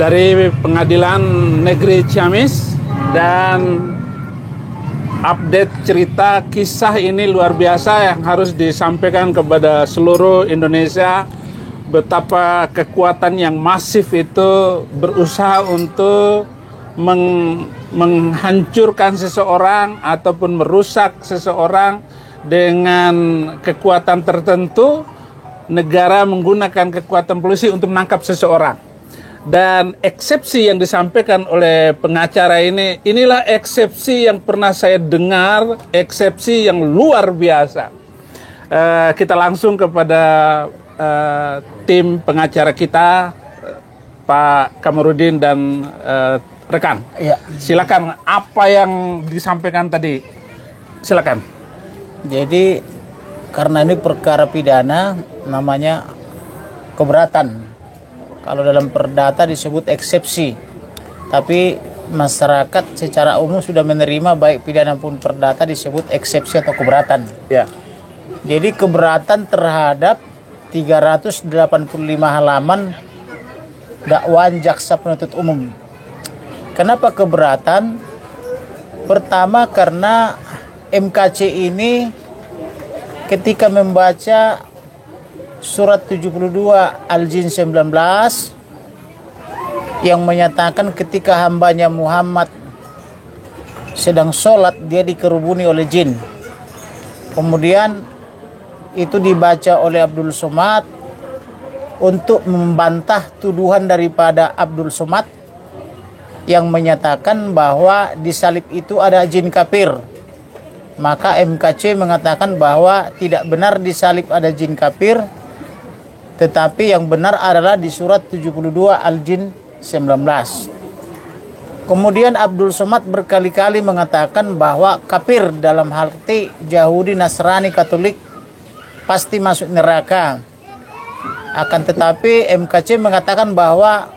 dari Pengadilan Negeri Ciamis, dan update cerita kisah ini luar biasa yang harus disampaikan kepada seluruh Indonesia, betapa kekuatan yang masif itu berusaha untuk menghancurkan seseorang ataupun merusak seseorang dengan kekuatan tertentu. Negara menggunakan kekuatan polisi untuk menangkap seseorang. Dan eksepsi yang disampaikan oleh pengacara ini, inilah eksepsi yang pernah saya dengar, eksepsi yang luar biasa. Kita langsung kepada tim pengacara kita, Pak Kamarudin dan rekan. Ya. Silakan, apa yang disampaikan tadi? Silakan. Jadi karena ini perkara pidana, namanya keberatan. Kalau dalam perdata disebut eksepsi. Tapi masyarakat secara umum sudah menerima baik pidana pun perdata disebut eksepsi atau keberatan. Ya. Jadi keberatan terhadap 385 halaman dakwaan jaksa penuntut umum. Kenapa keberatan? Pertama karena MKC ini ketika membaca surat 72 Al-Jin 19 yang menyatakan ketika hambanya Muhammad sedang sholat dia dikerubuni oleh jin. Kemudian itu dibaca oleh Abdul Somad untuk membantah tuduhan daripada Abdul Somad yang menyatakan bahwa di salib itu ada jin kafir. Maka MKC mengatakan bahwa tidak benar di salib ada jin kafir, tetapi yang benar adalah di surat 72 Al-Jin 19. Kemudian Abdul Somad berkali-kali mengatakan bahwa kafir dalam arti Yahudi, Nasrani, Katolik pasti masuk neraka. Akan tetapi MKC mengatakan bahwa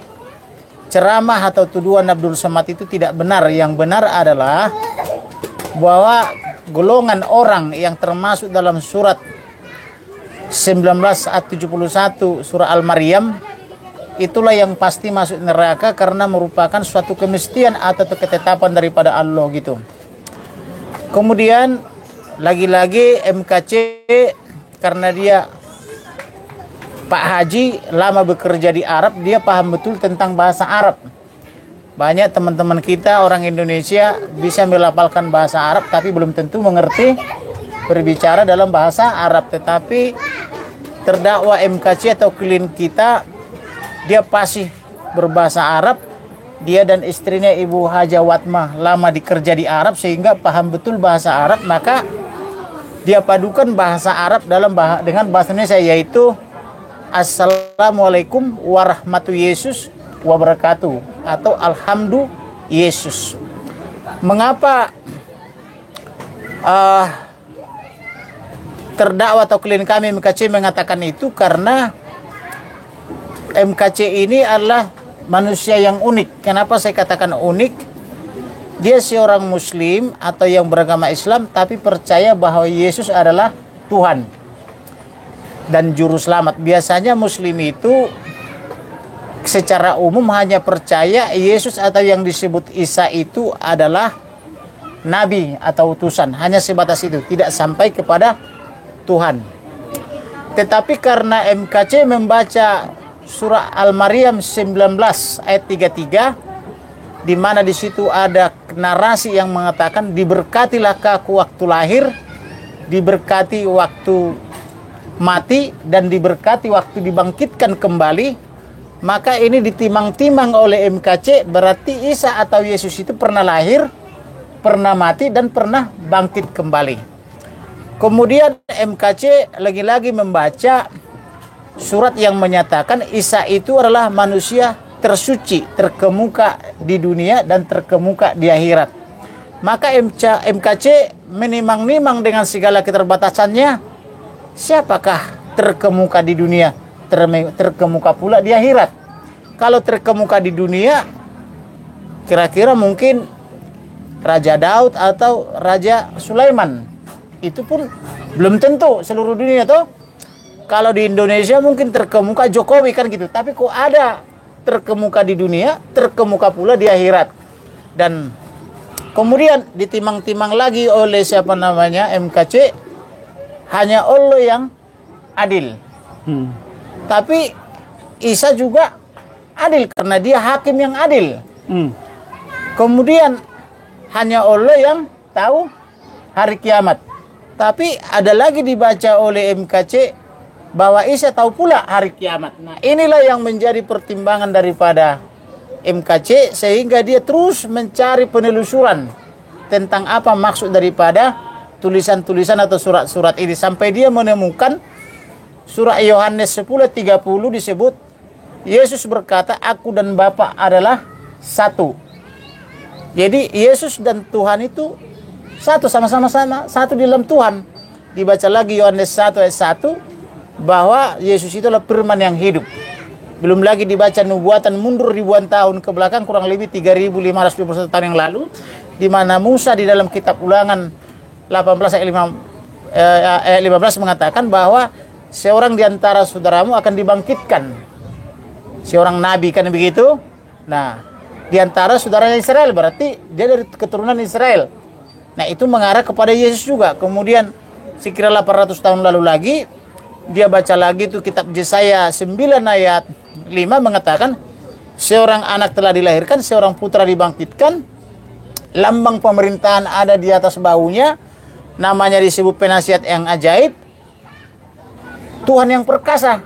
ceramah atau tuduhan Abdul Somad itu tidak benar. Yang benar adalah bahwa golongan orang yang termasuk dalam surat 19 ayat 71 surah Al-Maryam itulah yang pasti masuk neraka karena merupakan suatu kemestian atau ketetapan daripada Allah gitu. Kemudian lagi-lagi MKC karena dia Pak Haji lama bekerja di Arab, dia paham betul tentang bahasa Arab. Banyak teman-teman kita orang Indonesia bisa melafalkan bahasa Arab tapi belum tentu mengerti berbicara dalam bahasa Arab. Tetapi terdakwa MKC atau klien kita dia fasih berbahasa Arab. Dia dan istrinya Ibu Haja Watmah lama dikerja di Arab sehingga paham betul bahasa Arab. Maka dia padukan bahasa Arab dengan bahasa Indonesia, yaitu Assalamualaikum warahmatullahi wabarakatuh atau Alhamdulillah Yesus. Mengapa terdakwa atau klien kami MKC mengatakan itu? Karena MKC ini adalah manusia yang unik. Kenapa saya katakan unik? Dia seorang muslim atau yang beragama Islam tapi percaya bahwa Yesus adalah Tuhan dan juru selamat. Biasanya muslim itu secara umum hanya percaya Yesus atau yang disebut Isa itu adalah nabi atau utusan, hanya sebatas itu, tidak sampai kepada Tuhan. Tetapi karena MKC membaca surah Al-Maryam 19 ayat 33 di mana di situ ada narasi yang mengatakan diberkatilah kaku waktu lahir, diberkati waktu mati, dan diberkati waktu dibangkitkan kembali. Maka ini ditimang-timang oleh MKC, berarti Isa atau Yesus itu pernah lahir, pernah mati, dan pernah bangkit kembali. Kemudian MKC lagi-lagi membaca surat yang menyatakan Isa itu adalah manusia tersuci, terkemuka di dunia dan terkemuka di akhirat. Maka MKC menimang-nimang dengan segala keterbatasannya, siapakah terkemuka di dunia, terkemuka pula di akhirat. Kalau terkemuka di dunia, kira-kira mungkin Raja Daud atau Raja Sulaiman. Itu pun belum tentu seluruh dunia tuh. Kalau di Indonesia mungkin terkemuka Jokowi kan gitu. Tapi kok ada terkemuka di dunia, terkemuka pula di akhirat. Dan kemudian ditimang-timang lagi oleh siapa namanya MKC, hanya Allah yang adil. Tapi Isa juga adil karena dia hakim yang adil. Kemudian hanya Allah yang tahu hari kiamat. Tapi ada lagi dibaca oleh MKC bahwa Isa tahu pula hari kiamat. Nah, inilah yang menjadi pertimbangan daripada MKC sehingga dia terus mencari penelusuran tentang apa maksud daripada tulisan-tulisan atau surat-surat ini sampai dia menemukan surah Yohanes 10:30 disebut Yesus berkata, "Aku dan Bapa adalah satu." Jadi Yesus dan Tuhan itu satu, sama-sama satu di dalam Tuhan. Dibaca lagi Yohanes 1 ayat 1 bahwa Yesus itu adalah firman yang hidup. Belum lagi dibaca nubuatan mundur ribuan tahun ke belakang, kurang lebih 3.521 tahun yang lalu, di mana Musa di dalam kitab Ulangan 18 ayat 15 mengatakan bahwa seorang di antara saudaramu akan dibangkitkan. Seorang nabi, kan begitu? Nah, di antara saudaranya Israel, berarti dia dari keturunan Israel. Nah, itu mengarah kepada Yesus juga. Kemudian sekira 800 tahun lalu lagi dia baca lagi tuh kitab Yesaya 9 ayat 5 mengatakan seorang anak telah dilahirkan, seorang putra dibangkitkan, lambang pemerintahan ada di atas bahunya, namanya disebut penasihat yang ajaib, Tuhan yang perkasa.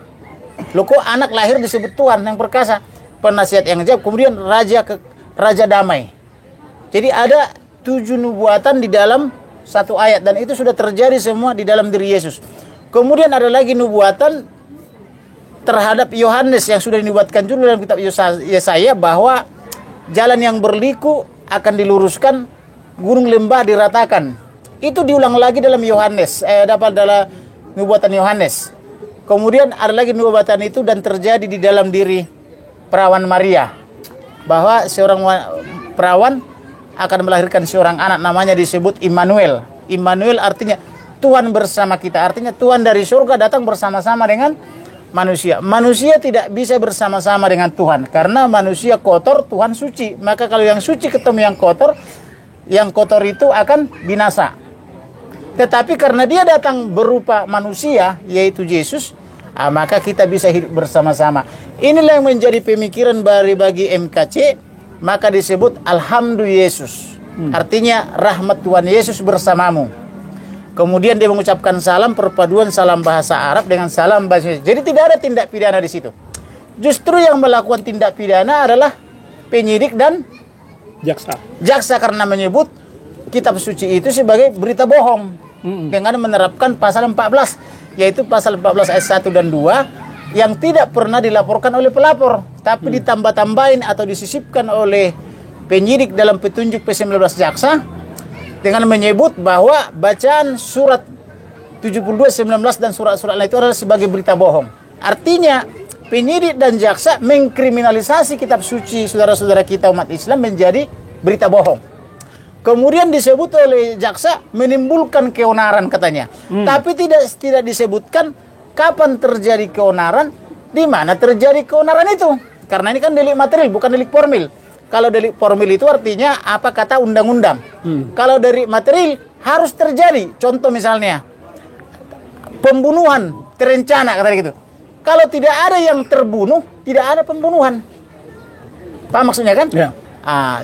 Loh, kok anak lahir disebut Tuhan yang perkasa, penasihat yang ajaib, kemudian raja damai. Jadi ada 7 nubuatan di dalam satu ayat dan itu sudah terjadi semua di dalam diri Yesus. Kemudian ada lagi nubuatan terhadap Yohanes yang sudah dinubuatkan juga dalam kitab Yesaya bahwa jalan yang berliku akan diluruskan, gunung lembah diratakan. Itu diulang lagi dalam Yohanes, dapat dalam nubuatan Yohanes. Kemudian ada lagi nubuatan itu dan terjadi di dalam diri perawan Maria bahwa seorang perawan akan melahirkan seorang anak, namanya disebut Immanuel. Immanuel artinya Tuhan bersama kita, artinya Tuhan dari surga datang bersama-sama dengan manusia. Manusia tidak bisa bersama-sama dengan Tuhan karena manusia kotor, Tuhan suci. Maka kalau yang suci ketemu yang kotor itu akan binasa. Tetapi karena dia datang berupa manusia, yaitu Yesus, maka kita bisa hidup bersama-sama. Inilah yang menjadi pemikiran bagi MKC, maka disebut Alhamdulillah Yesus. Artinya rahmat Tuhan Yesus bersamamu. Kemudian dia mengucapkan salam, perpaduan salam bahasa Arab dengan salam bahasa Indonesia. Jadi tidak ada tindak pidana di situ. Justru yang melakukan tindak pidana adalah penyidik dan jaksa. Jaksa karena menyebut kitab suci itu sebagai berita bohong. Dengan menerapkan pasal 14, yaitu pasal 14 ayat 1 dan 2 yang tidak pernah dilaporkan oleh pelapor, tapi ditambah-tambahin atau disisipkan oleh penyidik dalam petunjuk P19 jaksa dengan menyebut bahwa bacaan surat 72, 19 dan surat-surat lain itu adalah sebagai berita bohong. Artinya penyidik dan jaksa mengkriminalisasi kitab suci saudara-saudara kita umat Islam menjadi berita bohong. Kemudian disebut oleh jaksa menimbulkan keonaran katanya. Tapi tidak disebutkan kapan terjadi keonaran, di mana terjadi keonaran itu. Karena ini kan delik material bukan delik formil. Kalau delik formil itu artinya apa kata undang-undang. Kalau delik material harus terjadi. Contoh misalnya pembunuhan terencana kata gitu. Kalau tidak ada yang terbunuh, tidak ada pembunuhan. Paham maksudnya kan? Ya.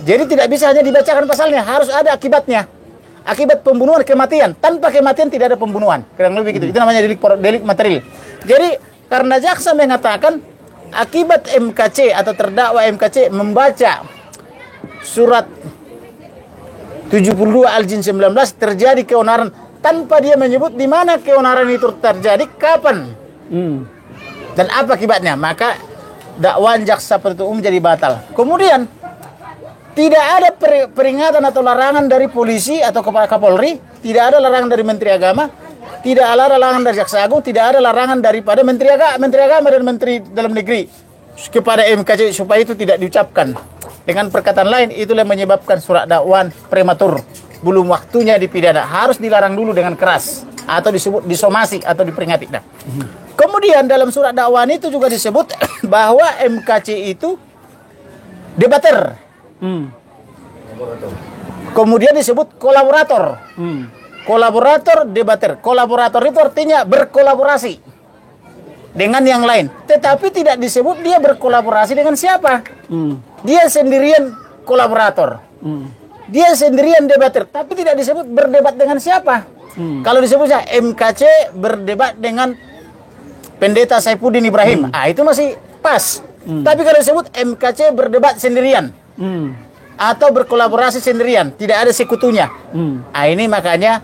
Jadi tidak bisa hanya dibacakan pasalnya, harus ada akibatnya. Akibat pembunuhan kematian. Tanpa kematian tidak ada pembunuhan. Kurang lebih gitu. Itu namanya delik material. Jadi karena jaksa mengatakan akibat MKC atau terdakwa MKC membaca surat 72 Al-Jin 19 terjadi keonaran tanpa dia menyebut di mana keonaran itu terjadi, kapan dan apa akibatnya, maka dakwaan jaksa penuntut umum jadi batal. Kemudian tidak ada peringatan atau larangan dari polisi atau kepala Kapolri, tidak ada larangan dari Menteri Agama, tidak ada larangan dari Jaksa Agung, tidak ada larangan daripada Menteri Agama dan Menteri Dalam Negeri kepada MKC supaya itu tidak diucapkan. Dengan perkataan lain, itulah yang menyebabkan surat dakwaan prematur, belum waktunya dipidana, harus dilarang dulu dengan keras atau disebut disomasi atau diperingati. Kemudian dalam surat dakwaan itu juga disebut bahwa MKC itu debater. Kemudian disebut kolaborator. Kolaborator, debater. Kolaborator itu artinya berkolaborasi dengan yang lain. Tetapi tidak disebut dia berkolaborasi dengan siapa. Dia sendirian kolaborator. Dia sendirian debater. Tapi tidak disebut berdebat dengan siapa. Kalau disebutnya MKC berdebat dengan Pendeta Saifuddin Ibrahim. Itu masih pas. Tapi kalau disebut MKC berdebat sendirian. Atau berkolaborasi sendirian. Tidak ada sekutunya. Ini makanya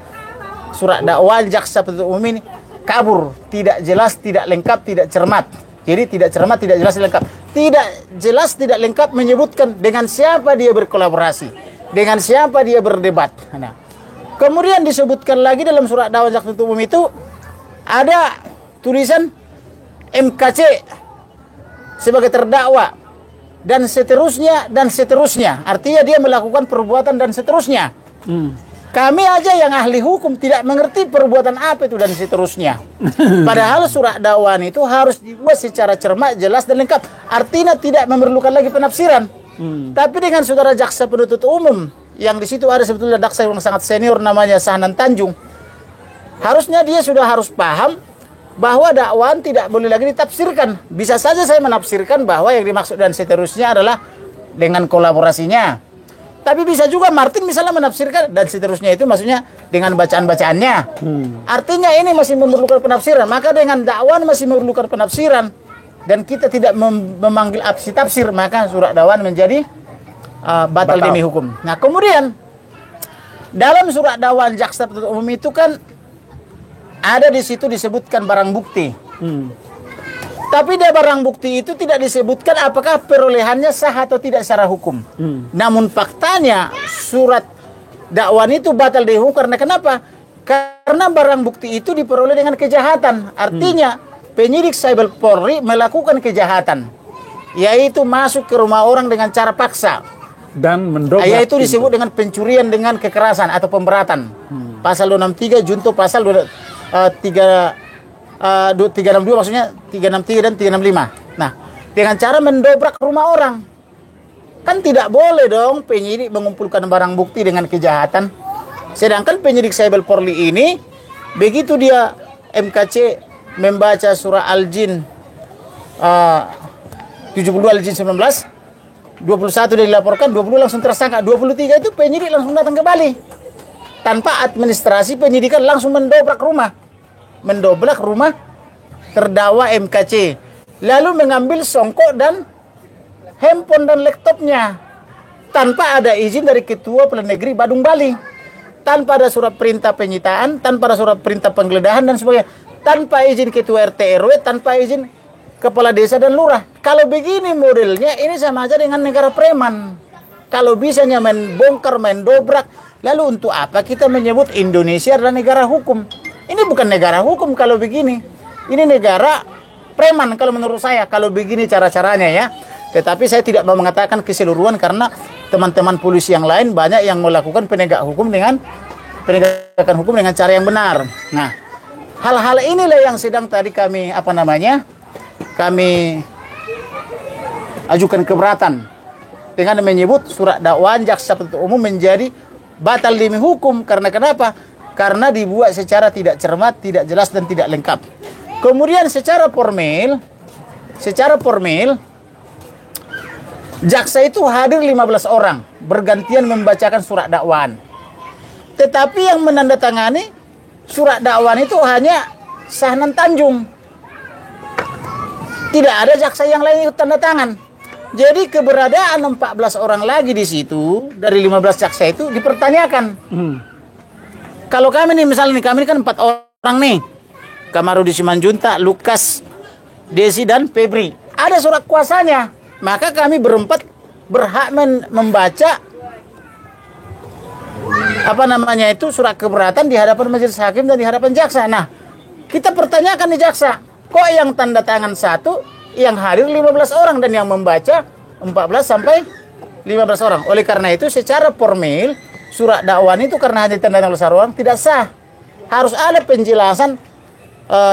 surat dakwaan jaksa penuntut umum ini kabur, tidak jelas, tidak lengkap, tidak cermat. Jadi tidak cermat, tidak jelas, tidak lengkap. Tidak jelas, tidak lengkap menyebutkan dengan siapa dia berkolaborasi, dengan siapa dia berdebat. Nah, kemudian disebutkan lagi dalam surat dakwaan jaksa penuntut umum itu ada tulisan MKC sebagai terdakwa dan seterusnya dan seterusnya. Artinya dia melakukan perbuatan dan seterusnya. Kami aja yang ahli hukum tidak mengerti perbuatan apa itu dan seterusnya. Padahal surat dakwaan itu harus dibuat secara cermat, jelas dan lengkap. Artinya tidak memerlukan lagi penafsiran. Tapi dengan saudara jaksa penuntut umum yang di situ ada sebetulnya jaksa yang sangat senior namanya Sahnan Tanjung. Harusnya dia sudah harus paham bahwa dakwaan tidak boleh lagi ditafsirkan. Bisa saja saya menafsirkan bahwa yang dimaksud dan seterusnya adalah dengan kolaborasinya. Tapi bisa juga Martin misalnya menafsirkan dan seterusnya itu maksudnya dengan bacaan-bacaannya. Artinya ini masih memerlukan penafsiran. Maka dengan dakwaan masih memerlukan penafsiran. Dan kita tidak memanggil absi tafsir. Maka surat dakwaan menjadi batal demi hukum. Nah kemudian dalam surat dakwaan jaksa penuntut umum itu kan ada di situ disebutkan barang bukti. Tapi dari barang bukti itu tidak disebutkan apakah perolehannya sah atau tidak secara hukum. Namun faktanya surat dakwaan itu batal dihukum karena kenapa? Karena barang bukti itu diperoleh dengan kejahatan. Artinya penyidik Cyber Polri melakukan kejahatan, yaitu masuk ke rumah orang dengan cara paksa dan mendobrak. Yaitu disebut dengan pencurian dengan kekerasan atau pemberatan. Pasal 263 junto pasal 362 maksudnya 363 dan 365. Nah, dengan cara mendobrak rumah orang. Kan tidak boleh dong penyidik mengumpulkan barang bukti dengan kejahatan. Sedangkan penyidik Cyber Polri ini begitu dia MKC membaca surah Al-Jin 72 Al-Jin 19, 21 dia dilaporkan, 20 langsung tersangka, 23 itu penyidik langsung datang ke Bali. Tanpa administrasi penyidikan langsung mendobrak rumah terdakwa MKC, lalu mengambil songkok dan handphone dan laptopnya tanpa ada izin dari Ketua Pengadilan Negeri Badung Bali, tanpa ada surat perintah penyitaan, tanpa ada surat perintah penggeledahan dan sebagainya, tanpa izin Ketua RT RW, tanpa izin Kepala Desa dan Lurah. Kalau begini modelnya ini sama aja dengan negara preman. Kalau bisanya membongkar, mendobrak, lalu untuk apa kita menyebut Indonesia adalah negara hukum? Ini bukan negara hukum kalau begini. Ini negara preman kalau menurut saya. Kalau begini cara-caranya ya. Tetapi saya tidak mau mengatakan keseluruhan karena teman-teman polisi yang lain banyak yang melakukan penegakan hukum dengan cara yang benar. Nah, hal-hal inilah yang sedang tadi kami ajukan keberatan dengan menyebut surat dakwaan jaksa penuntut umum menjadi batal demi hukum. Karena kenapa? Karena dibuat secara tidak cermat, tidak jelas dan tidak lengkap. Kemudian secara formal jaksa itu hadir 15 orang bergantian membacakan surat dakwaan. Tetapi yang menandatangani surat dakwaan itu hanya Sahnan Tanjung. Tidak ada jaksa yang lain ikut tanda tangan. Jadi keberadaan 14 orang lagi di situ dari 15 jaksa itu dipertanyakan. Kalau kami nih misalnya kami kan 4 orang nih. Kamarudi Simanjuntak, Lukas, Desi dan Febri. Ada surat kuasanya. Maka kami berempat berhak membaca surat keberatan di hadapan majelis hakim dan di hadapan jaksa. Nah, kita pertanyakan di jaksa, kok yang tanda tangan 1, yang hadir 15 orang dan yang membaca 14 sampai 15 orang. Oleh karena itu secara formal surat dakwaan itu karena hanya tanda tangan 15 orang tidak sah. Harus ada penjelasan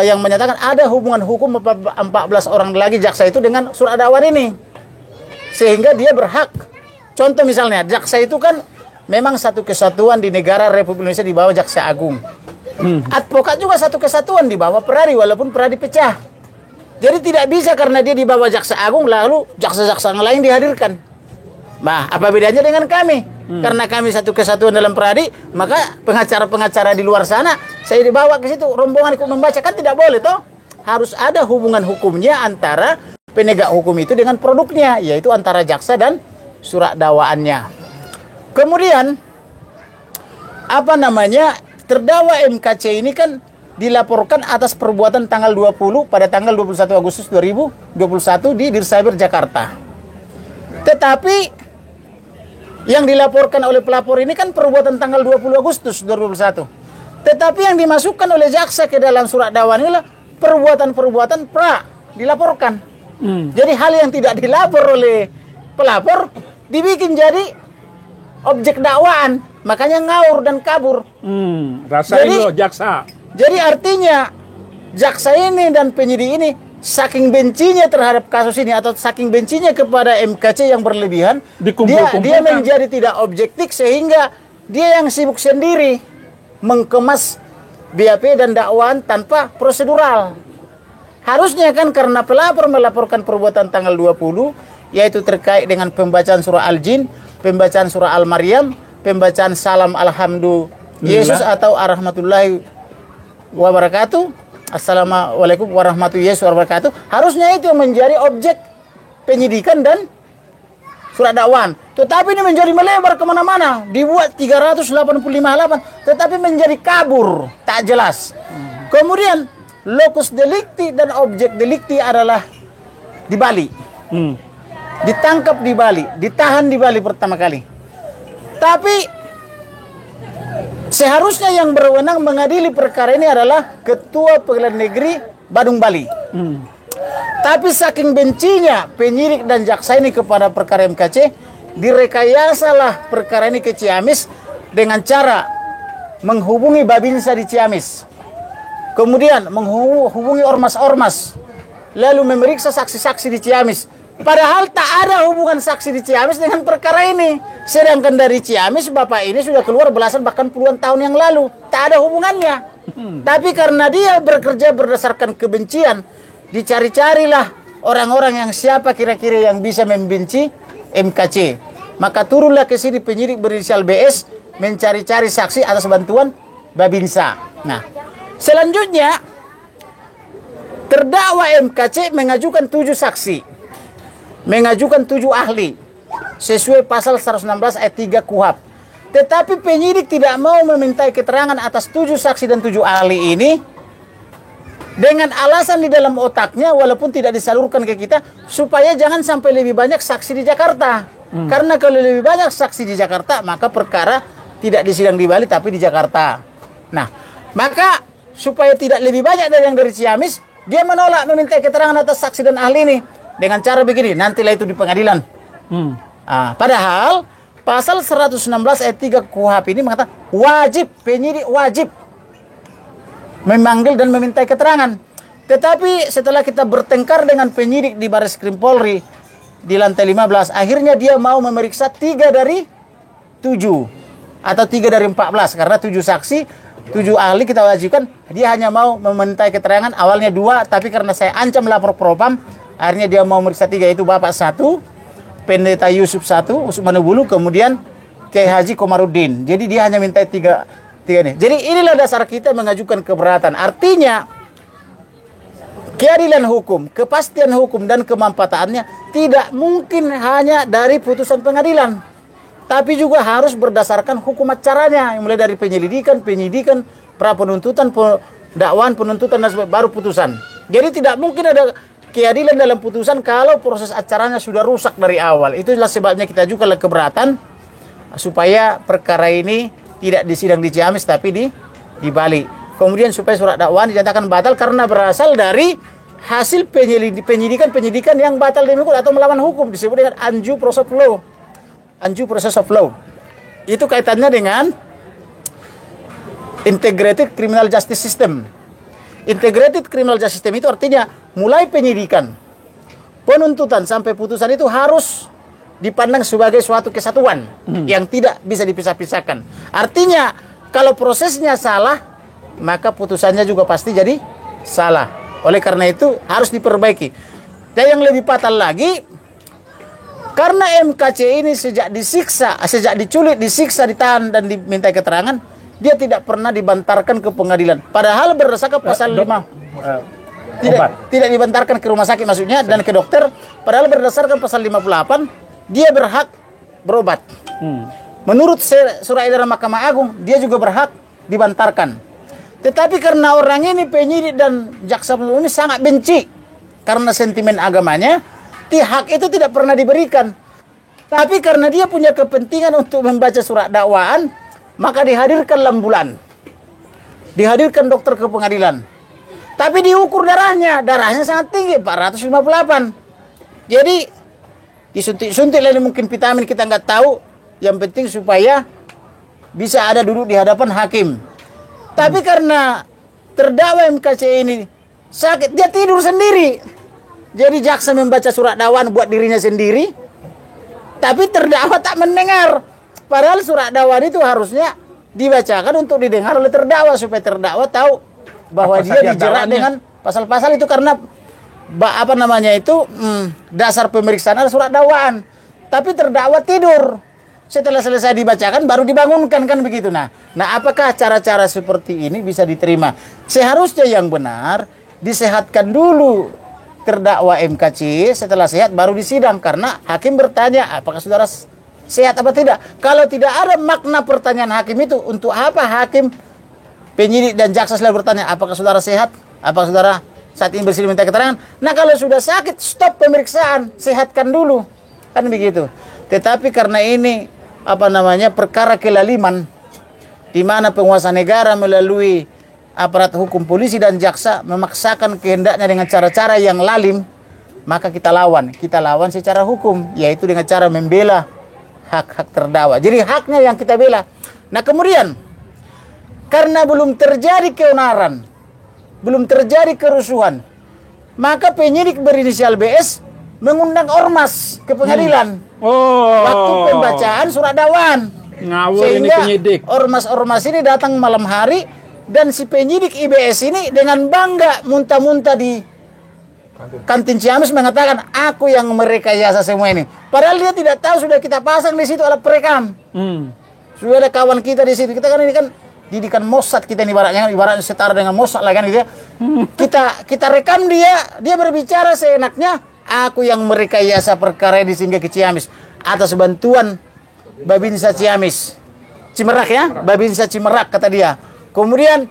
yang menyatakan ada hubungan hukum 14 orang lagi jaksa itu dengan surat dakwaan ini, sehingga dia berhak. Contoh misalnya, jaksa itu kan memang satu kesatuan di negara Republik Indonesia di bawah Jaksa Agung. Advokat juga satu kesatuan di bawah Peradi, walaupun Peradi pecah. Jadi tidak bisa karena dia di bawah Jaksa Agung lalu jaksa-jaksa yang lain dihadirkan. Nah, apa bedanya dengan kami? Karena kami satu kesatuan dalam Peradi, maka pengacara-pengacara di luar sana saya dibawa ke situ, rombongan ikut membaca, kan tidak boleh toh. Harus ada hubungan hukumnya antara penegak hukum itu dengan produknya, yaitu antara jaksa dan surat dakwaannya. Kemudian terdakwa MKC ini kan dilaporkan atas perbuatan tanggal 20 pada tanggal 21 Agustus 2021 di Dirsaber Jakarta. Tetapi yang dilaporkan oleh pelapor ini kan perbuatan tanggal 20 Agustus 2021. Tetapi yang dimasukkan oleh jaksa ke dalam surat dakwaan inilah perbuatan-perbuatan dilaporkan. Jadi hal yang tidak dilapor oleh pelapor dibikin jadi objek dakwaan. Makanya ngaur dan kabur. Rasain lo jaksa. Jadi artinya jaksa ini dan penyidik ini saking bencinya terhadap kasus ini atau saking bencinya kepada MKC yang berlebihan, dia menjadi tidak objektif sehingga dia yang sibuk sendiri mengemas BAP dan dakwaan tanpa prosedural. Harusnya kan karena pelapor melaporkan perbuatan tanggal 20 yaitu terkait dengan pembacaan surah Al-Jin, pembacaan surah Al-Maryam, pembacaan salam Alhamdulillah Yesus atau Arahmatullahi wabarakatuh, Assalamualaikum warahmatullahi wabarakatuh. Harusnya itu yang menjadi objek penyidikan dan surat dakwaan. Tetapi ini menjadi melebar kemana-mana. Dibuat 385 halaman. Tetapi menjadi kabur. Tak jelas. Kemudian locus delicti dan objek delicti adalah di Bali. Ditangkap di Bali. Ditahan di Bali pertama kali. Tapi seharusnya yang berwenang mengadili perkara ini adalah Ketua Pengadilan Negeri Badung Bali. Tapi saking bencinya penyidik dan jaksa ini kepada perkara MKC, direkayasalah perkara ini ke Ciamis dengan cara menghubungi Babinsa di Ciamis. Kemudian menghubungi ormas-ormas. Lalu memeriksa saksi-saksi di Ciamis. Padahal tak ada hubungan saksi di Ciamis dengan perkara ini. Sedangkan dari Ciamis Bapak ini sudah keluar belasan bahkan puluhan tahun yang lalu. Tak ada hubungannya. Tapi karena dia bekerja berdasarkan kebencian, dicari-carilah orang-orang yang siapa kira-kira yang bisa membenci MKC. Maka turunlah ke sini penyidik berinisial BS mencari-cari saksi atas bantuan Babinsa. Nah, selanjutnya terdakwa MKC mengajukan 7 saksi. Mengajukan 7 ahli sesuai pasal 116 ayat 3 KUHP. Tetapi penyidik tidak mau memintai keterangan atas 7 saksi dan 7 ahli ini dengan alasan di dalam otaknya walaupun tidak disalurkan ke kita supaya jangan sampai lebih banyak saksi di Jakarta. Karena kalau lebih banyak saksi di Jakarta maka perkara tidak disidang di Bali tapi di Jakarta. Nah, maka supaya tidak lebih banyak dari yang dari Ciamis, dia menolak memintai keterangan atas saksi dan ahli ini. Dengan cara begini, nantilah itu di pengadilan. Padahal pasal 116 ayat 3 KUHP ini mengatakan wajib, penyidik wajib memanggil dan memintai keterangan. Tetapi setelah kita bertengkar dengan penyidik di Barreskrim Polri di lantai 15, akhirnya dia mau memeriksa 3 dari 7 atau 3 dari 14 karena 7 saksi, 7 ahli kita wajibkan. Dia hanya mau memintai keterangan awalnya 2, tapi karena saya ancam lapor propam, akhirnya dia mau meriksa 3, yaitu Bapak 1, Pendeta Yusuf 1, Usman Bulu, kemudian Kiai Haji Komarudin. Jadi dia hanya minta 3 ini. Jadi inilah dasar kita mengajukan keberatan. Artinya keadilan hukum, kepastian hukum dan kemanfaatannya tidak mungkin hanya dari putusan pengadilan, tapi juga harus berdasarkan hukum acaranya, yang mulai dari penyelidikan, pra penuntutan, dakwaan, penuntutan dan baru putusan. Jadi tidak mungkin ada keadilan dalam putusan kalau proses acaranya sudah rusak dari awal. Itulah sebabnya kita juga keberatan supaya perkara ini tidak disidang di Ciamis tapi di Bali. Kemudian supaya surat dakwaan dinyatakan batal karena berasal dari hasil penyidikan yang batal demi hukum atau melawan hukum, disebut dengan undue process of law. Undue process of law. Itu kaitannya dengan integrated criminal justice system. Integrated criminal justice system itu artinya mulai penyidikan, penuntutan sampai putusan itu harus dipandang sebagai suatu kesatuan yang tidak bisa dipisah-pisahkan. Artinya kalau prosesnya salah, maka putusannya juga pasti jadi salah. Oleh karena itu harus diperbaiki. Dan yang lebih fatal lagi, karena MKC ini sejak diculik, disiksa, ditahan dan diminta keterangan, dia tidak pernah dibantarkan ke pengadilan. Padahal berdasarkan pasal 5 tidak dibantarkan ke rumah sakit maksudnya dan ke dokter. Padahal berdasarkan pasal 58 dia berhak berobat. Menurut surat edaran Mahkamah Agung dia juga berhak dibantarkan. Tetapi karena orang ini penyidik dan jaksa penuntut ini sangat benci karena sentimen agamanya, hak itu tidak pernah diberikan. Tapi karena dia punya kepentingan untuk membaca surat dakwaan, maka dihadirkan lambulan. Dihadirkan dokter ke pengadilan. Tapi diukur darahnya sangat tinggi, 458. Jadi disuntik-suntik lain mungkin vitamin kita nggak tahu. Yang penting supaya bisa ada duduk di hadapan hakim. Tapi karena terdakwa MKC ini sakit, dia tidur sendiri. Jadi jaksa membaca surat dakwaan buat dirinya sendiri, tapi terdakwa tak mendengar. Padahal surat dakwaan itu harusnya dibacakan untuk didengar oleh terdakwa supaya terdakwa tahu bahwa dia dijerat dengan pasal-pasal itu karena dasar pemeriksaan adalah surat dakwaan. Tapi terdakwa tidur. Setelah selesai dibacakan baru dibangunkan kan begitu. Nah, apakah cara-cara seperti ini bisa diterima? Seharusnya yang benar disehatkan dulu terdakwa MKC, setelah sehat baru disidang karena hakim bertanya apakah saudara sehat apa tidak. Kalau tidak ada makna pertanyaan hakim itu, untuk apa hakim, penyidik dan jaksa selalu bertanya apakah saudara sehat, apakah saudara saat ini bersedia minta keterangan. Nah kalau sudah sakit stop pemeriksaan, sehatkan dulu kan begitu. Tetapi karena ini perkara kelaliman di mana penguasa negara melalui aparat hukum, polisi dan jaksa memaksakan kehendaknya dengan cara-cara yang lalim, maka kita lawan secara hukum, yaitu dengan cara membela hak-hak terdakwa. Jadi haknya yang kita bela. Nah kemudian karena belum terjadi keonaran, belum terjadi kerusuhan, maka penyidik berinisial BS mengundang ormas ke pengadilan waktu pembacaan surat dakwaan. Sehingga ormas-ormas ini datang malam hari dan si penyidik IBS ini dengan bangga muntah-muntah di kantin Ciamis mengatakan aku yang merekayasa semua ini. Padahal dia tidak tahu sudah kita pasang di situ alat perekam. Sudah ada kawan kita di situ. Kita kan ini kan didikan Mossad kita ini ibaratnya setara dengan Mossad lah kan gitu ya. Kita rekam dia berbicara seenaknya, aku yang merekayasa perkara ini sehingga ke Ciamis atas bantuan Babinsa Cimerak ya, Babinsa Cimerak kata dia. Kemudian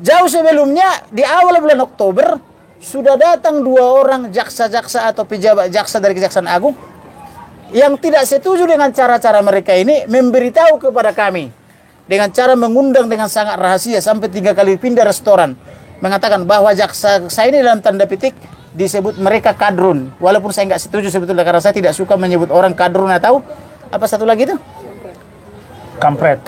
jauh sebelumnya di awal bulan Oktober sudah datang 2 orang jaksa-jaksa atau pejabat jaksa dari Kejaksaan Agung yang tidak setuju dengan cara-cara mereka ini, memberitahu kepada kami dengan cara mengundang dengan sangat rahasia sampai 3 kali pindah restoran, mengatakan bahwa jaksa saya ini dalam tanda petik disebut mereka kadrun, walaupun saya nggak setuju sebetulnya karena saya tidak suka menyebut orang kadrun atau apa satu lagi itu kampret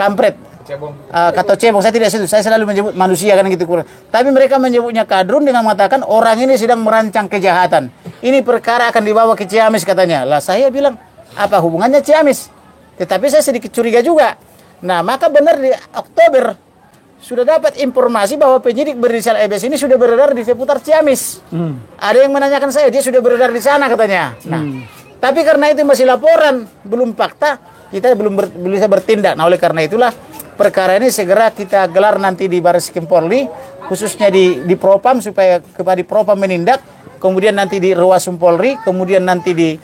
atau cebong, saya tidak setuju. Saya selalu menyebut manusia kan gitu. Tapi mereka menyebutnya kadrun dengan mengatakan orang ini sedang merancang kejahatan. Ini perkara akan dibawa ke Ciamis katanya. Lah saya bilang apa hubungannya Ciamis? Tetapi saya sedikit curiga juga. Nah maka benar di Oktober sudah dapat informasi bahwa penyidik berinisial EBS ini sudah beredar di seputar Ciamis. Ada yang menanyakan saya, dia sudah beredar di sana katanya. Nah, tapi karena itu masih laporan, belum fakta, kita belum bisa bertindak. Nah oleh karena itulah perkara ini segera kita gelar nanti di Barreskrim Polri, khususnya di Propam supaya kepada Propam menindak, kemudian nanti di Rewasum Polri, kemudian nanti di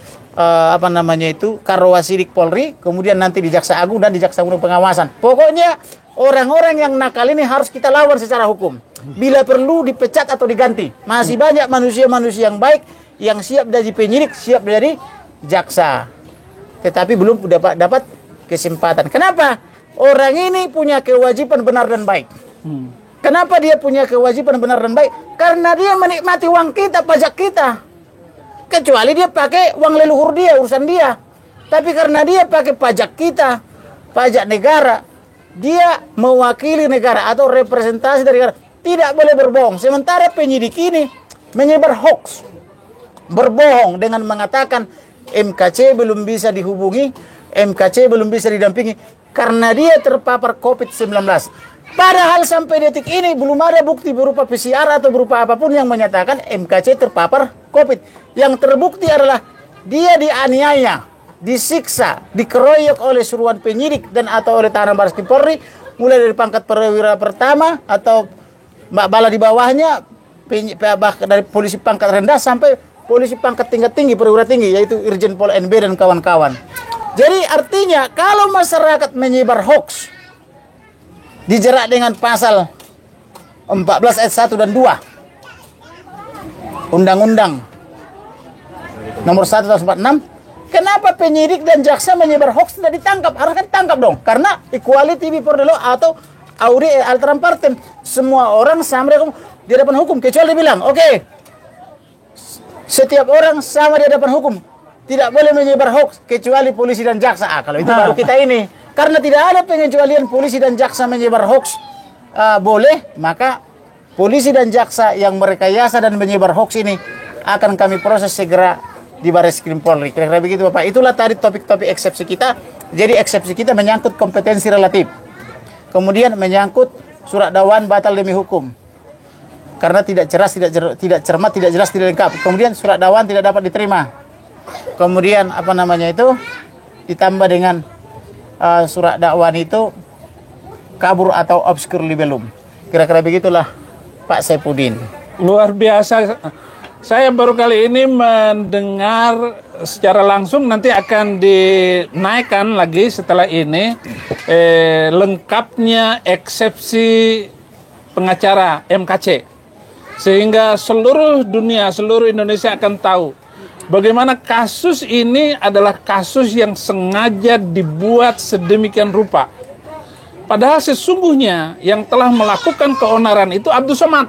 Karwasidik Polri, kemudian nanti di Jaksa Agung dan di Jaksa Agung Pengawasan. Pokoknya orang-orang yang nakal ini harus kita lawan secara hukum. Bila perlu dipecat atau diganti. Masih banyak manusia-manusia yang baik yang siap jadi penyidik, siap jadi jaksa. Tetapi belum dapat kesempatan. Kenapa? Orang ini punya kewajiban benar dan baik. Kenapa dia punya kewajiban benar dan baik? Karena dia menikmati uang kita, pajak kita. Kecuali dia pakai uang leluhur dia, urusan dia. Tapi karena dia pakai pajak kita, pajak negara, dia mewakili negara atau representasi dari negara. tidak boleh berbohong. Sementara penyidik ini menyebar hoax, berbohong dengan mengatakan MKC belum bisa dihubungi, MKC belum bisa didampingi karena dia terpapar COVID-19. Padahal sampai detik ini belum ada bukti berupa PCR atau berupa apapun yang menyatakan MKC terpapar COVID. Yang terbukti adalah dia dianiaya, disiksa, dikeroyok oleh suruhan penyidik dan atau oleh tahanan Baris Krim Polri, mulai dari pangkat perwira pertama atau bala di bawahnya, dari polisi pangkat rendah sampai polisi pangkat tingkat tinggi, perwira tinggi, yaitu Irjen Pol NB dan kawan-kawan. Jadi artinya kalau masyarakat menyebar hoax, dijerat dengan pasal 14 ayat 1 dan 2 Undang-Undang nomor 1 tahun 46. Kenapa penyidik dan jaksa menyebar hoax tidak ditangkap? Harusnya ditangkap dong. Karena equality before the law atau audi alteram partem. Semua orang sama di hadapan hukum. Kecuali bilang, oke, setiap orang sama di hadapan hukum. Tidak boleh menyebar hoax kecuali polisi dan jaksa. Kalau itu baru kita ini. Karena tidak ada pengecualian polisi dan jaksa menyebar hoax boleh, maka polisi dan jaksa yang merekayasa dan menyebar hoax ini akan kami proses segera di Baris Krim Polri. Kira-kira begitu Bapak. Itulah tadi topik-topik eksepsi kita. Jadi eksepsi kita menyangkut kompetensi relatif. Kemudian menyangkut surat dakwaan batal demi hukum. Karena tidak tidak cermat, tidak jelas, tidak lengkap. Kemudian surat dakwaan tidak dapat diterima. Kemudian ditambah dengan surat dakwaan itu kabur atau obscur libellum. Kira-kira begitulah Pak Saipudin. Luar biasa. Saya baru kali ini mendengar secara langsung, nanti akan dinaikkan lagi setelah ini lengkapnya eksepsi pengacara MKC. Sehingga seluruh dunia, seluruh Indonesia akan tahu bagaimana kasus ini adalah kasus yang sengaja dibuat sedemikian rupa. Padahal sesungguhnya yang telah melakukan keonaran itu Abdul Somad.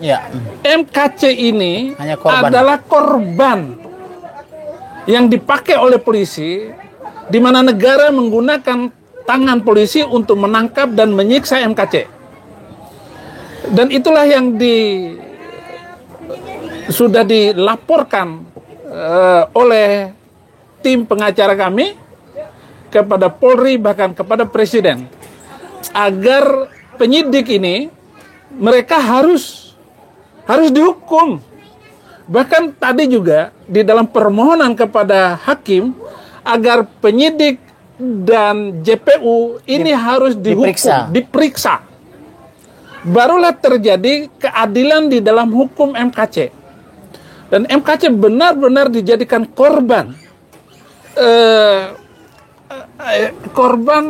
Ya. MKC ini hanya korban. Adalah korban yang dipakai oleh polisi, di mana negara menggunakan tangan polisi untuk menangkap dan menyiksa MKC. Dan itulah yang sudah dilaporkan oleh tim pengacara kami kepada Polri, bahkan kepada Presiden, agar penyidik ini mereka harus dihukum. Bahkan tadi juga di dalam permohonan kepada hakim agar penyidik dan JPU ini harus dihukum, diperiksa. Barulah terjadi keadilan di dalam hukum MKC. Dan MKC benar-benar dijadikan korban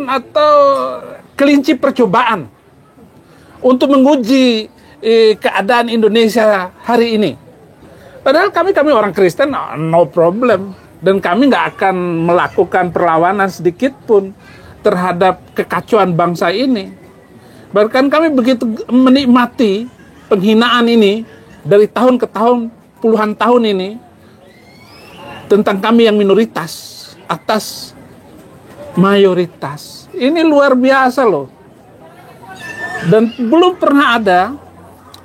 atau kelinci percobaan untuk menguji keadaan Indonesia hari ini. Padahal kami orang Kristen, no problem. Dan kami nggak akan melakukan perlawanan sedikit pun terhadap kekacauan bangsa ini. Bahkan kami begitu menikmati penghinaan ini dari tahun ke tahun, puluhan tahun ini, tentang kami yang minoritas atas mayoritas. Ini luar biasa loh. Dan belum pernah ada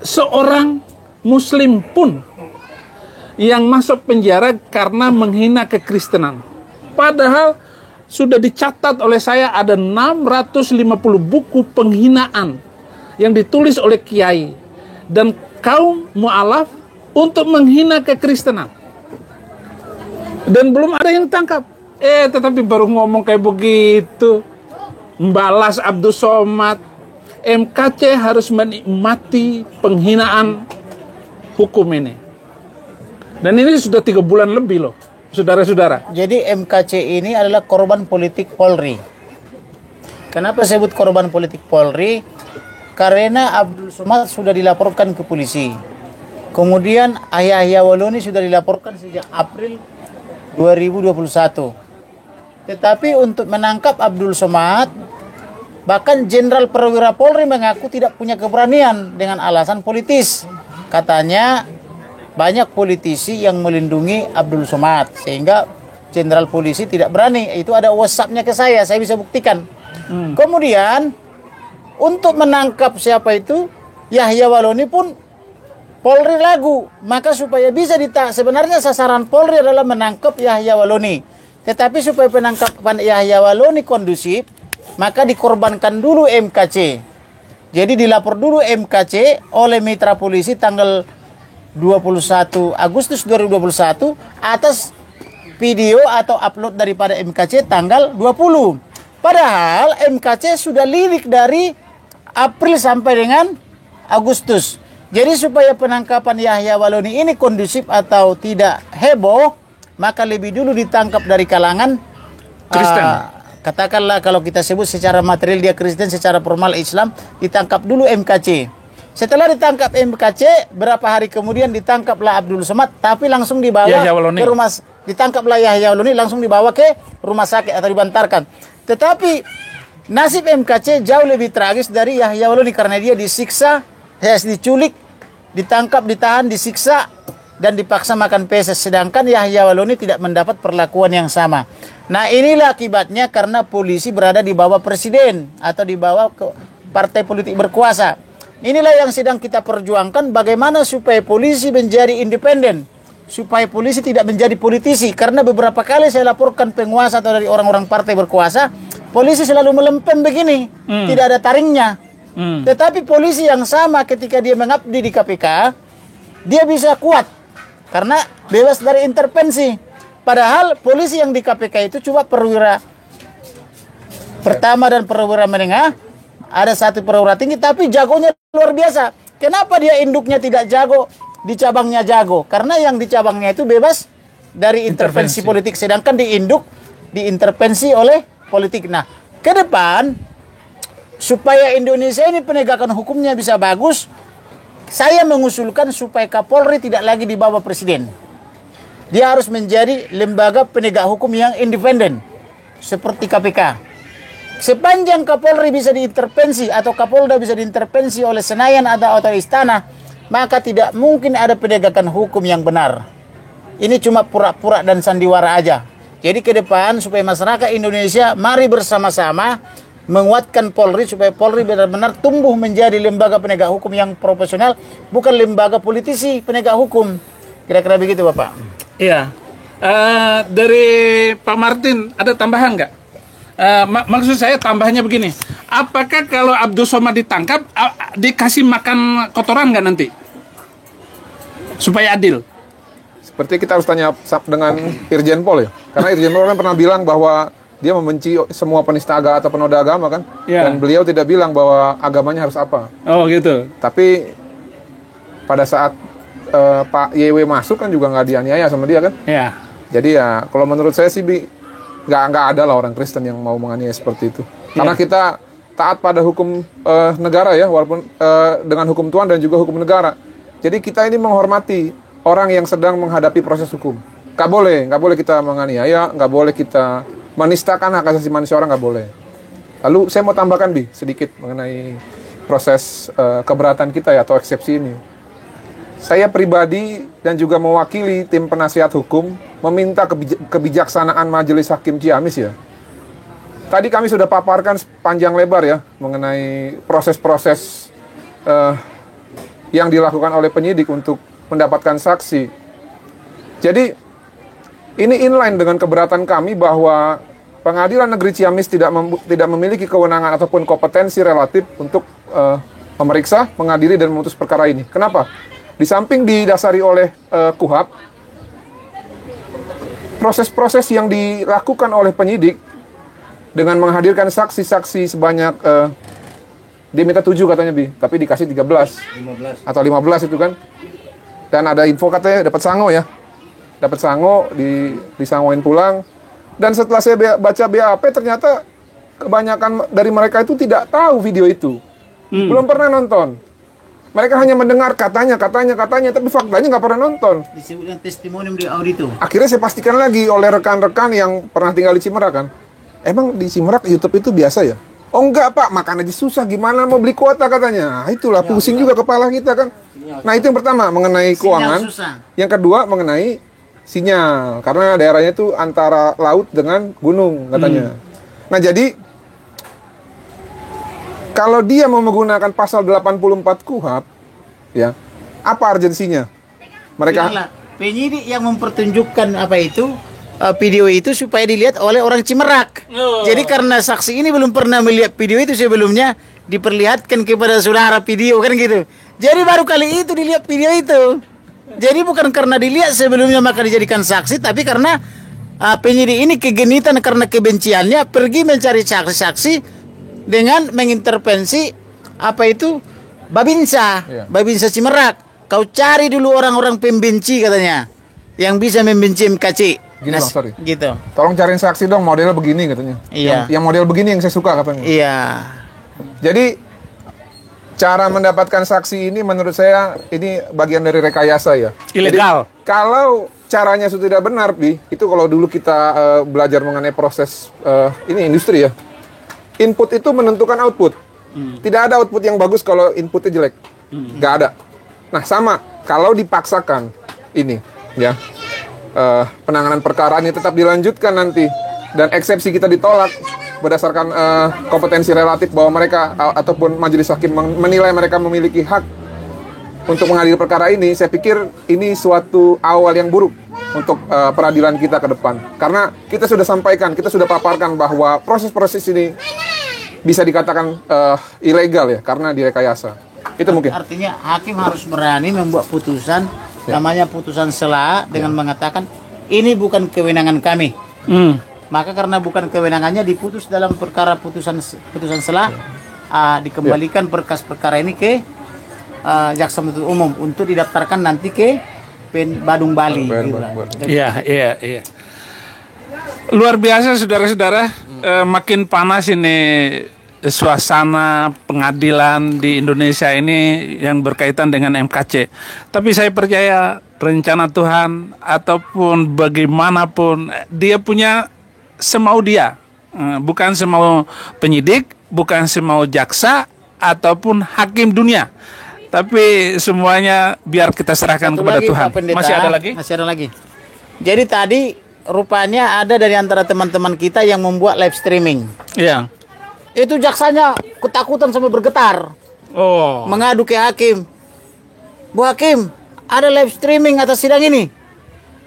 seorang muslim pun yang masuk penjara karena menghina kekristenan. Padahal sudah dicatat oleh saya ada 650 buku penghinaan yang ditulis oleh kiai dan kaum mu'alaf untuk menghina kekristenan. Dan belum ada yang tangkap. Tetapi baru ngomong kayak begitu, membalas Abdul Somad. MKC harus menikmati penghinaan hukum ini. Dan ini sudah 3 bulan lebih loh, saudara-saudara. Jadi MKC ini adalah korban politik Polri. Kenapa saya sebut korban politik Polri? Karena Abdul Somad sudah dilaporkan ke polisi. Kemudian Yahya Waloni sudah dilaporkan sejak April 2021. Tetapi untuk menangkap Abdul Somad, bahkan Jenderal Perwira Polri mengaku tidak punya keberanian dengan alasan politis. Katanya banyak politisi yang melindungi Abdul Somad sehingga Jenderal Polisi tidak berani. Itu ada WhatsApp-nya ke saya bisa buktikan. Kemudian untuk menangkap siapa itu, Yahya Waloni pun Polri ragu, maka supaya bisa sebenarnya sasaran Polri adalah menangkap Yahya Waloni. Tetapi supaya penangkapan Yahya Waloni kondusif, maka dikorbankan dulu MKC. Jadi dilapor dulu MKC oleh mitra polisi tanggal 21 Agustus 2021 atas video atau upload daripada MKC tanggal 20. Padahal MKC sudah lidik dari April sampai dengan Agustus. Jadi supaya penangkapan Yahya Waloni ini kondusif atau tidak heboh, maka lebih dulu ditangkap dari kalangan Kristen. Katakanlah kalau kita sebut secara material dia Kristen, secara formal Islam, ditangkap dulu MKC. Setelah ditangkap MKC, berapa hari kemudian ditangkaplah Abdul Somad, tapi langsung dibawa ke rumah, ditangkaplah Yahya Waloni, langsung dibawa ke rumah sakit atau dibantarkan. Tetapi nasib MKC jauh lebih tragis dari Yahya Waloni karena dia disiksa, diculik, ditangkap, ditahan, disiksa, dan dipaksa makan peses. Sedangkan Yahya Waloni tidak mendapat perlakuan yang sama. Nah inilah akibatnya karena polisi berada di bawah presiden atau di bawah partai politik berkuasa. Inilah yang sedang kita perjuangkan, bagaimana supaya polisi menjadi independen, supaya polisi tidak menjadi politisi. Karena beberapa kali saya laporkan penguasa atau dari orang-orang partai berkuasa, polisi selalu melempem begini, tidak ada taringnya. Tetapi polisi yang sama ketika dia mengabdi di KPK, dia bisa kuat karena bebas dari intervensi. Padahal polisi yang di KPK itu cuma perwira pertama dan perwira menengah, ada satu perwira tinggi, tapi jagonya luar biasa. Kenapa dia induknya tidak jago, di cabangnya jago? Karena yang di cabangnya itu bebas dari intervensi politik, sedangkan di induk diintervensi oleh politik. Nah, ke depan supaya Indonesia ini penegakan hukumnya bisa bagus, saya mengusulkan supaya Kapolri tidak lagi di bawah presiden. Dia harus menjadi lembaga penegak hukum yang independen seperti KPK. Sepanjang Kapolri bisa diintervensi atau Kapolda bisa diintervensi oleh Senayan atau istana, maka tidak mungkin ada penegakan hukum yang benar. Ini cuma pura-pura dan sandiwara aja. Jadi ke depan supaya masyarakat Indonesia mari bersama-sama menguatkan Polri supaya Polri benar-benar tumbuh menjadi lembaga penegak hukum yang profesional, bukan lembaga politisi penegak hukum. Kira-kira begitu, Bapak. Iya. Dari Pak Martin ada tambahan nggak? Maksud saya tambahnya begini. Apakah kalau Abdul Somad ditangkap dikasih makan kotoran nggak nanti? Supaya adil. Seperti kita harus tanya dengan Irjen Pol ya. Karena Irjen Pol kan pernah bilang bahwa dia membenci semua penista agama atau penoda agama kan. Ya. Dan beliau tidak bilang bahwa agamanya harus apa. Oh gitu. Tapi pada saat Pak YW masuk kan juga nggak dianiaya sama dia kan. Ya. Jadi ya kalau menurut saya sih nggak ada lah orang Kristen yang mau menganiaya seperti itu. Karena kita taat pada hukum negara ya, walaupun dengan hukum Tuhan dan juga hukum negara. Jadi kita ini menghormati orang yang sedang menghadapi proses hukum. Nggak boleh kita menganiaya, nggak boleh kita menistakan hak asasi manusia orang, nggak boleh. Lalu saya mau tambahkan sedikit mengenai proses keberatan kita ya atau eksepsi ini. Saya pribadi dan juga mewakili tim penasihat hukum meminta kebijaksanaan Majelis Hakim Ciamis ya. Tadi kami sudah paparkan panjang lebar ya mengenai proses-proses yang dilakukan oleh penyidik untuk mendapatkan saksi. Jadi ini inline dengan keberatan kami bahwa Pengadilan Negeri Ciamis tidak memiliki kewenangan ataupun kompetensi relatif untuk memeriksa, mengadili dan memutus perkara ini. Kenapa? Di samping didasari oleh KUHAP, proses-proses yang dilakukan oleh penyidik dengan menghadirkan saksi-saksi sebanyak dia minta 7 katanya tapi dikasih 15 atau 15 itu kan. Dan ada info katanya dapat sango ya. Dapat sango, disangoin pulang. Dan setelah saya baca BAP ternyata kebanyakan dari mereka itu tidak tahu video itu. Belum pernah nonton. Mereka hanya mendengar katanya, tapi faktanya nggak pernah nonton. Disebutkan testimonium di audito. Akhirnya saya pastikan lagi oleh rekan-rekan yang pernah tinggal di Cimerak kan. Emang di Cimerak YouTube itu biasa ya? Oh enggak Pak, makan aja susah, gimana mau beli kuota katanya. Nah, itulah pusing juga kepala kita kan. Nah itu yang pertama mengenai keuangan. Yang kedua mengenai sinyal. Karena daerahnya itu antara laut dengan gunung katanya. Nah jadi kalau dia mau menggunakan pasal 84 KUHP, ya, apa urgensinya? Mereka Yalah, penyidik yang mempertunjukkan video itu supaya dilihat oleh orang Cimerak. Jadi karena saksi ini belum pernah melihat video itu sebelumnya, diperlihatkan kepada saudara video kan gitu. Jadi baru kali itu dilihat video itu. Jadi bukan karena dilihat sebelumnya maka dijadikan saksi, tapi karena penyidik ini kegenitan karena kebenciannya pergi mencari saksi-saksi dengan mengintervensi Babinsa, Iya. Babinsa Cimerak. Kau cari dulu orang-orang pembenci katanya, yang bisa membenci MKC. Gini Bang, sorry. Gitu. tolong cariin saksi dong modelnya begini katanya. Iya. Yang model begini yang saya suka katanya. Iya. Jadi cara mendapatkan saksi ini menurut saya ini bagian dari rekayasa ya. Ilegal. Jadi, kalau caranya sudah tidak benar, itu kalau dulu kita belajar mengenai proses ini industri ya. Input itu menentukan output. Tidak ada output yang bagus kalau inputnya jelek. Nggak ada. Nah sama, kalau dipaksakan ini ya. Penanganan perkara ini tetap dilanjutkan nanti dan eksepsi kita ditolak berdasarkan kompetensi relatif bahwa mereka ataupun majelis hakim menilai mereka memiliki hak untuk mengadili perkara ini, saya pikir ini suatu awal yang buruk untuk peradilan kita ke depan. Karena kita sudah sampaikan, kita sudah paparkan bahwa proses-proses ini bisa dikatakan ilegal ya karena direkayasa. Itu mungkin. Artinya hakim harus berani membuat putusan namanya putusan sela dengan mengatakan ini bukan kewenangan kami. Maka karena bukan kewenangannya diputus dalam perkara putusan sela dikembalikan berkas perkara ini ke jaksa penuntut umum untuk didaftarkan nanti ke Badung Bali. Iya. Luar biasa saudara-saudara, makin panas ini suasana pengadilan di Indonesia ini yang berkaitan dengan MKC. Tapi saya percaya rencana Tuhan ataupun bagaimanapun dia punya semau dia. Bukan semau penyidik, bukan semau jaksa ataupun hakim dunia. Tapi semuanya biar kita serahkan Satu kepada lagi, Tuhan. Pak Pendeta. Masih ada lagi? Masih ada lagi. Jadi tadi rupanya ada dari antara teman-teman kita yang membuat live streaming. Iya. Itu jaksanya ketakutan sampai bergetar. Oh. Mengadu ke hakim. Bu Hakim, ada live streaming atas sidang ini.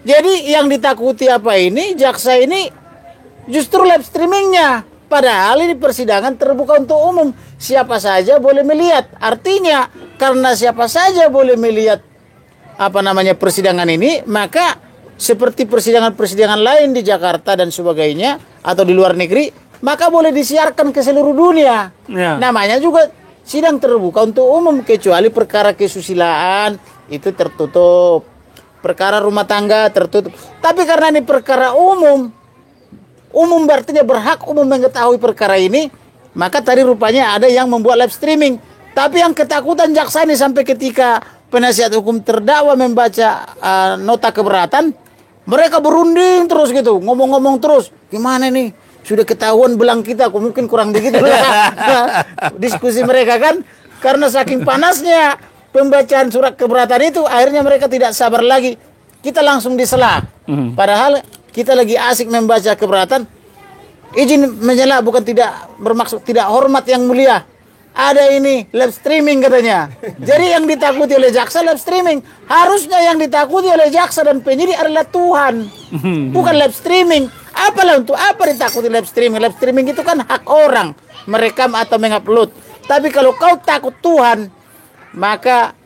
Jadi yang ditakuti apa ini? Jaksa ini justru live streamingnya. Padahal ini persidangan terbuka untuk umum. Siapa saja boleh melihat. Artinya karena siapa saja boleh melihat persidangan ini, maka seperti persidangan-persidangan lain di Jakarta dan sebagainya atau di luar negeri, maka boleh disiarkan ke seluruh dunia. Ya. Namanya juga sidang terbuka untuk umum, kecuali perkara kesusilaan itu tertutup. Perkara rumah tangga tertutup. Tapi karena ini perkara umum berarti berhak umum mengetahui perkara ini, maka tadi rupanya ada yang membuat live streaming. Tapi yang ketakutan jaksa ini sampai ketika penasihat hukum terdakwa membaca nota keberatan, mereka berunding terus gitu, ngomong-ngomong terus. Gimana nih? Sudah ketahuan belang kita, mungkin kurang begitu. Diskusi mereka kan, karena saking panasnya pembacaan surat keberatan itu, akhirnya mereka tidak sabar lagi. Kita langsung disela. Padahal kita lagi asik membaca keberatan. Izin menyela, bukan tidak bermaksud tidak hormat yang mulia. Ada ini live streaming katanya. Jadi yang ditakuti oleh jaksa live streaming. Harusnya yang ditakuti oleh jaksa dan penyidik adalah Tuhan, bukan live streaming. Apalah untuk apa ditakuti live streaming? Live streaming itu kan hak orang merekam atau mengupload. Tapi kalau kau takut Tuhan, maka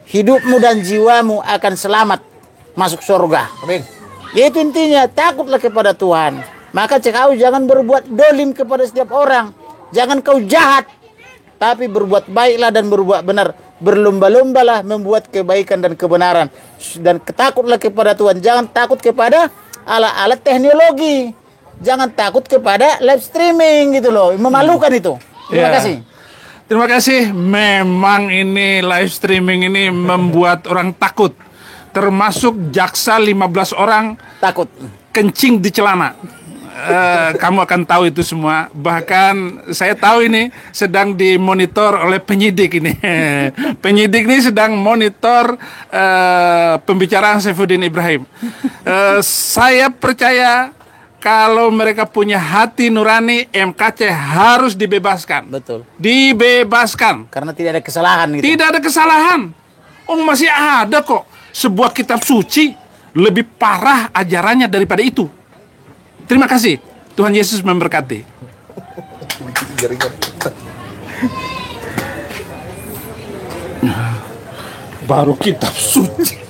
hidupmu dan jiwamu akan selamat masuk surga. Amin. Itu intinya, takutlah kepada Tuhan. Maka kau jangan berbuat dolim kepada setiap orang. Jangan kau jahat, tapi berbuat baiklah dan berbuat benar. Berlomba-lombalah membuat kebaikan dan kebenaran. Dan takutlah kepada Tuhan. Jangan takut kepada alat-alat teknologi. Jangan takut kepada live streaming gitu loh. Memalukan itu. Terima kasih. Terima kasih. Memang ini live streaming ini membuat orang takut. Termasuk jaksa 15 orang Takut. kencing di celana. Kamu akan tahu itu semua. Bahkan saya tahu ini sedang dimonitor oleh penyidik ini. Penyidik ini sedang monitor pembicaraan Saifuddin Ibrahim. Saya percaya kalau mereka punya hati nurani, MKC harus dibebaskan. Betul. Dibebaskan. Karena tidak ada kesalahan gitu. Tidak ada kesalahan. Oh, masih ada kok sebuah kitab suci lebih parah ajarannya daripada itu. Terima kasih. Tuhan Yesus memberkati. Baru kitab suci.